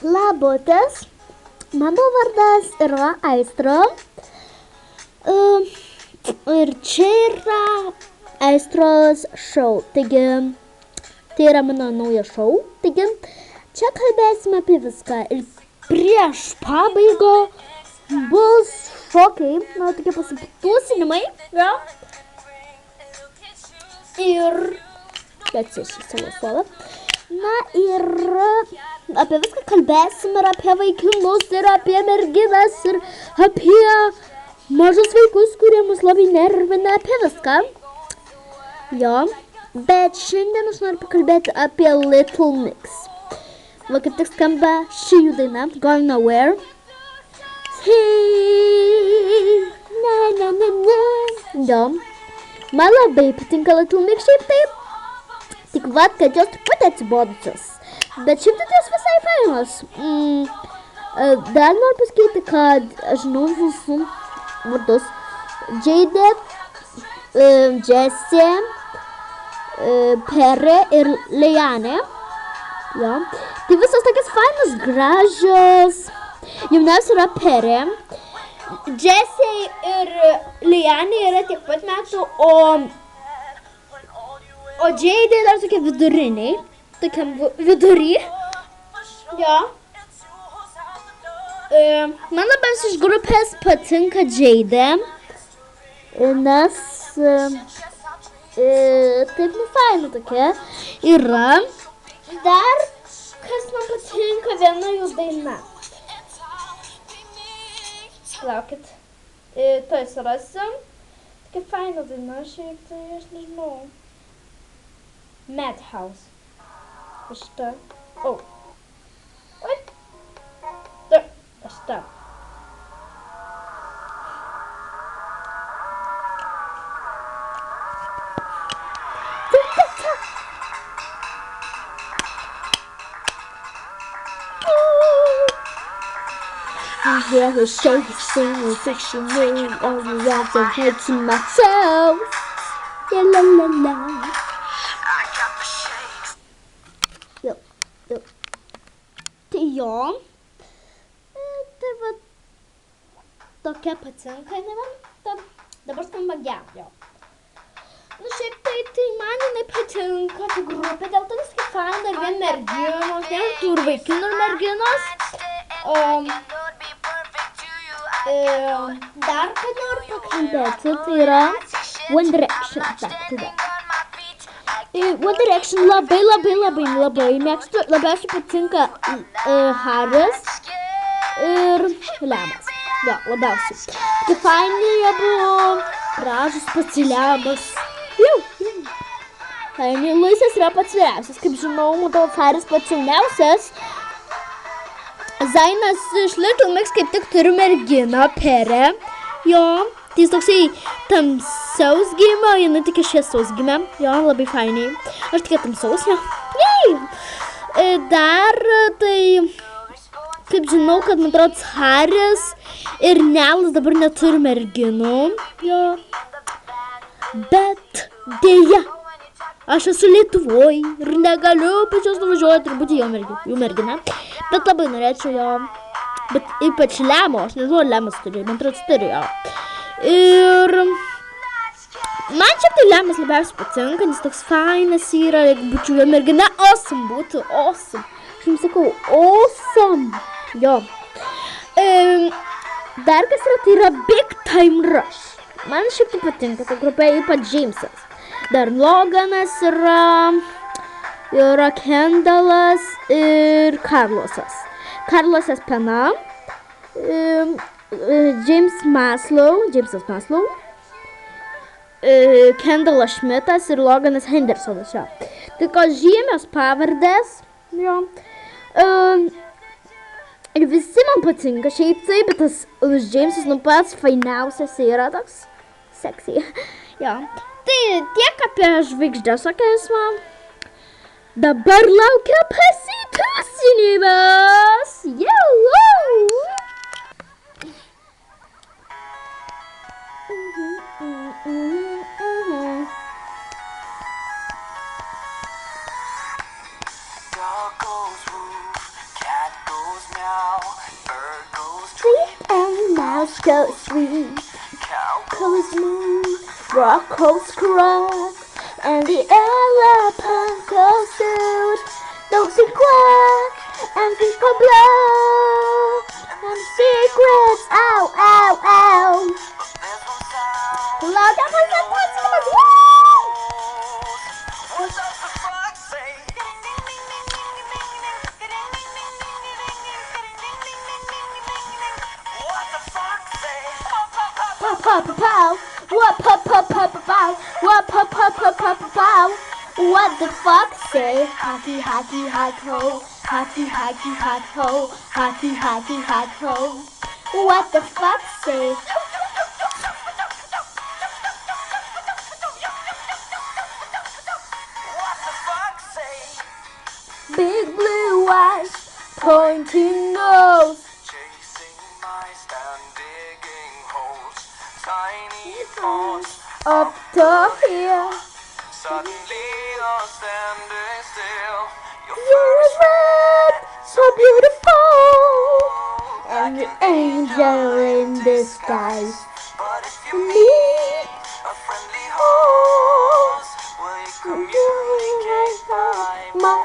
Labas, mano vardas yra Aistra. Ir čia yra Aistros šou. Taigi, tai yra mano naujas šou. Taigi, čia kalbėsime apie viską. Ir prieš pabaigą bus šokiai, tokie pasipūsinimai. Ja. Ir atsiši savo suolą. Na ir apie viską kalbėsim, ir apie vaikinus, ir apie merginas, ir apie mažus vaikus, kurie mus labai nervina, apie viską. Jo, bet šiandien aš noriu pakalbėti apie Little Mix. Va kaip tik skamba ši jų daina, Gone Nowhere. Hey, na na na na. Jo, man labai patinka Little Mix šiaip taip. Tik vat, kad jos truputį atsibodusios. Bet šiaip tai jos visai fainos. Dar noriu pasakyti, kad aš žinau visų vardus. Jade, Jessie, Perry ir Liane. Ja. Tai visos tokios fainos, gražios. Jauniausia yra Perry. Jessie ir Liane yra tiek pat metų, o Jade dar tokie viduriniai, tokiam vidury. Jo. Man labiausiai iš grupės patinka Jade, nes taip faina tokia yra. Dar kas man patinka viena jų daina. Laukit, tuoj surasim. Tokia faina daina, šiaip tai aš nežinau. Madhouse. Šitą. O. Oi. Šitą. I hear the show singing fiction all around the head to myself. Yeah, la la la. Tai jo, tai va tokia patinka, dabar skamba gero. Nu šiaip tai man jinai patinka, tai grupė, dėl to viskai faina, ir vien merginos, ir vaikinų ir merginos. Dar kad noriu pakalbėti, tai yra One Direction. One Direction labai mėgstu, labiausiai patinka Haris ir Liamas. Jo, labiausiai. Tai faini jie buvo, gražus pats Liamas. Faini, Luisas yra pats vyriausias, kaip žinau, matau Haris pats jauniausias. Zainas iš Little Mix kaip tik turi merginą, Perę. Jo. Tai jis toksai tamsaus gimė, o jinai tik šviesaus gimė. Jo, labai fainiai. Aš tik tamsaus, jo. Dar tai, kaip žinau, kad man atrodo Haris ir Nelas dabar neturi merginų. Jo. Bet dėja, aš esu Lietuvoj ir negaliu pas jos nuvažiuoti ir būti jų mergina. Bet labai norėčiau jo. Bet ypač Lemo, aš nežinau, Lemas turi, man atrodo turi jo. Ir man šiaip tai Lemas labiausiai patinka, nes toks fainas yra, jeigu būčiau jo mergina, awesome būtų, awesome. Aš jums sakau, awesome. Jo. Dar kas yra, tai yra Big Time Rush. Man šiaip tai patinka, ta grupė, ypač Jamesas. Dar Loganas yra Kendalas ir Carlosas. Carlosas Pena. Jamesas Maslow, Kendalas Šmitas ir Loganas Hendersonas. Jo. Tai ko žymios pavardės. Jo. Ir visi man patinka šiaip taip, bet tas Jamesas nu pats fainiausias yra toks sexy. Jo. Tai tiek apie žvaigždės okesmą. Dabar laukia pasitūsinimas. Dog goes woof, cat goes Sweet and mouse goes sweet. Cow goes moo. Rock goes croak. And the elephant goes toot. Dogs quack. And people blow. And secrets, ow, ow, ow. Loud up on the podcast. Woo! What does the fox say? What the fox say? Pow, pow, pow, pow. What, pow, pow, pow, pow, pow. What, pow, pow, pow, pow, pow, pow. What the fox say? Hockey, hockey, hot ho. Hockey, hockey, hot ho. Hockey, hockey, hot ho. What the fox say? Big blue eyes, pointing nose, chasing mice and digging holes. Tiny paws up top here. Suddenly you're standing still. Your fur is red, so beautiful, and an angel in disguise. But if you meet a friendly horse, will you communicate by my